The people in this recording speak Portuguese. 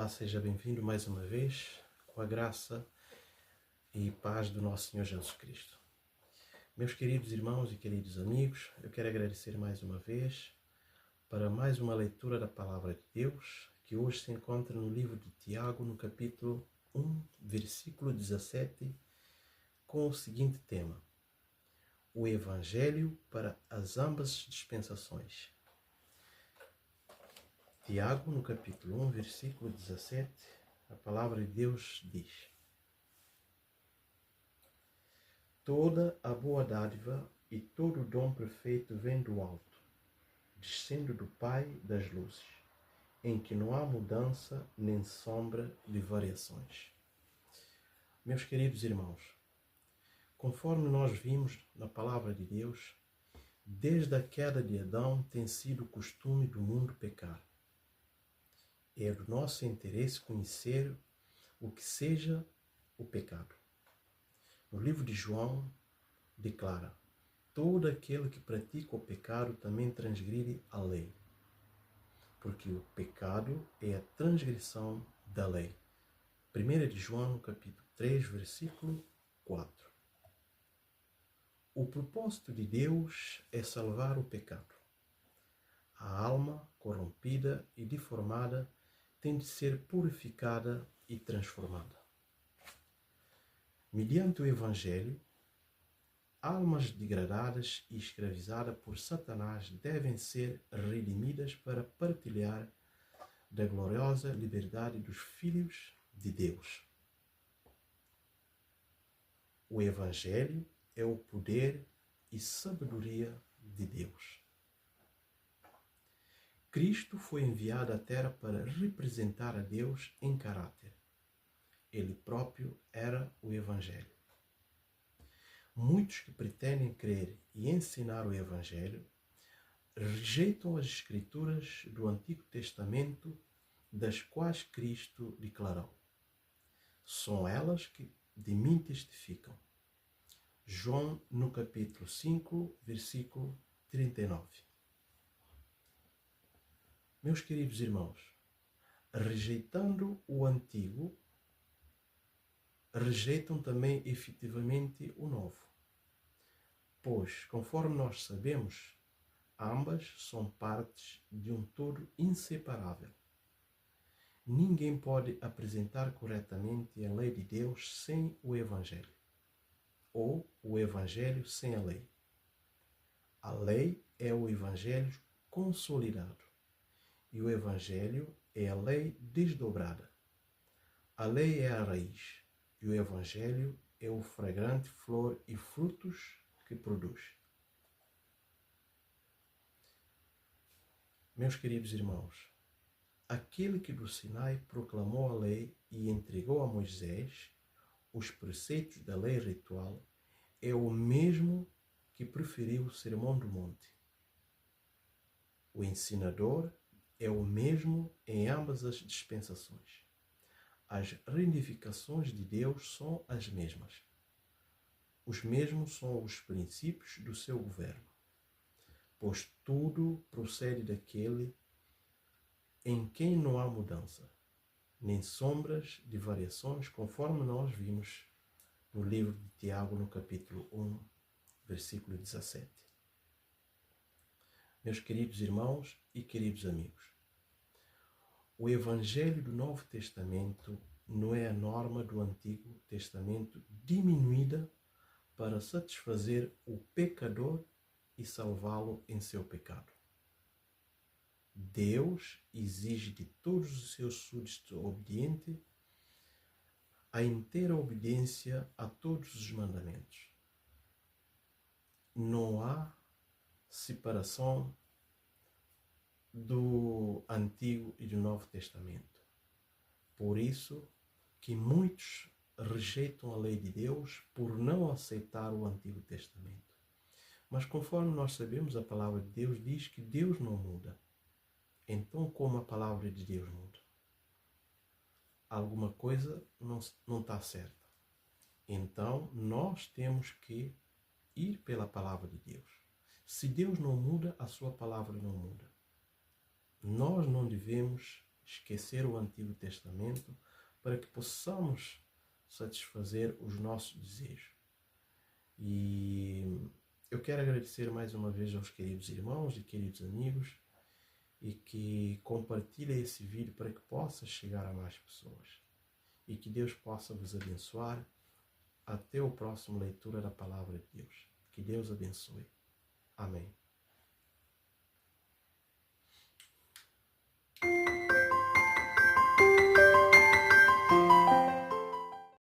Olá, seja bem-vindo mais uma vez, com a graça e paz do nosso Senhor Jesus Cristo. Meus queridos irmãos e queridos amigos, eu quero agradecer mais uma vez para mais uma leitura da Palavra de Deus, que hoje se encontra no livro de Tiago, no capítulo 1, versículo 17, com o seguinte tema: o Evangelho para as ambas dispensações. Tiago, no capítulo 1, versículo 17, a palavra de Deus diz: toda a boa dádiva e todo o dom perfeito vem do alto, descendo do Pai das luzes, em que não há mudança nem sombra de variações. Meus queridos irmãos, conforme nós vimos na palavra de Deus, desde a queda de Adão tem sido o costume do mundo pecar. É do nosso interesse conhecer o que seja o pecado. No livro de João, declara: todo aquele que pratica o pecado também transgride a lei, porque o pecado é a transgressão da lei. 1 de João, capítulo 3, versículo 4. O propósito de Deus é salvar o pecado. A alma corrompida e deformada tem de ser purificada e transformada. Mediante o Evangelho, almas degradadas e escravizadas por Satanás devem ser redimidas para partilhar da gloriosa liberdade dos filhos de Deus. O Evangelho é o poder e sabedoria de Deus. Cristo foi enviado à Terra para representar a Deus em caráter. Ele próprio era o Evangelho. Muitos que pretendem crer e ensinar o Evangelho rejeitam as Escrituras do Antigo Testamento, das quais Cristo declarou: são elas que de mim testificam. João, no capítulo 5, versículo 39. Meus queridos irmãos, rejeitando o Antigo, rejeitam também efetivamente o Novo. Pois, conforme nós sabemos, ambas são partes de um todo inseparável. Ninguém pode apresentar corretamente a lei de Deus sem o Evangelho, ou o Evangelho sem a lei. A lei é o Evangelho consolidado, e o Evangelho é a lei desdobrada. A lei é a raiz, e o Evangelho é o fragrante flor e frutos que produz. Meus queridos irmãos, aquele que do Sinai proclamou a lei e entregou a Moisés os preceitos da lei ritual é o mesmo que preferiu o Sermão do Monte. O ensinador é o mesmo em ambas as dispensações. As reivindicações de Deus são as mesmas. Os mesmos são os princípios do seu governo, pois tudo procede daquele em quem não há mudança, nem sombras de variações, conforme nós vimos no livro de Tiago, no capítulo 1, versículo 17. Meus queridos irmãos e queridos amigos, o Evangelho do Novo Testamento não é a norma do Antigo Testamento diminuída para satisfazer o pecador e salvá-lo em seu pecado. Deus exige de todos os seus súditos obedientes a inteira obediência a todos os mandamentos. Não há separação do Antigo e do Novo Testamento. Por isso que muitos rejeitam a lei de Deus por não aceitar o Antigo Testamento. Mas conforme nós sabemos, a palavra de Deus diz que Deus não muda. Então, como a palavra de Deus muda? Alguma coisa não está certa. Então, nós temos que ir pela palavra de Deus. Se Deus não muda, a sua palavra não muda. Nós não devemos esquecer o Antigo Testamento, para que possamos satisfazer os nossos desejos. E eu quero agradecer mais uma vez aos queridos irmãos e queridos amigos e que compartilhem esse vídeo para que possa chegar a mais pessoas. E que Deus possa vos abençoar. Até o próximo leitura da Palavra de Deus. Que Deus abençoe. Amém.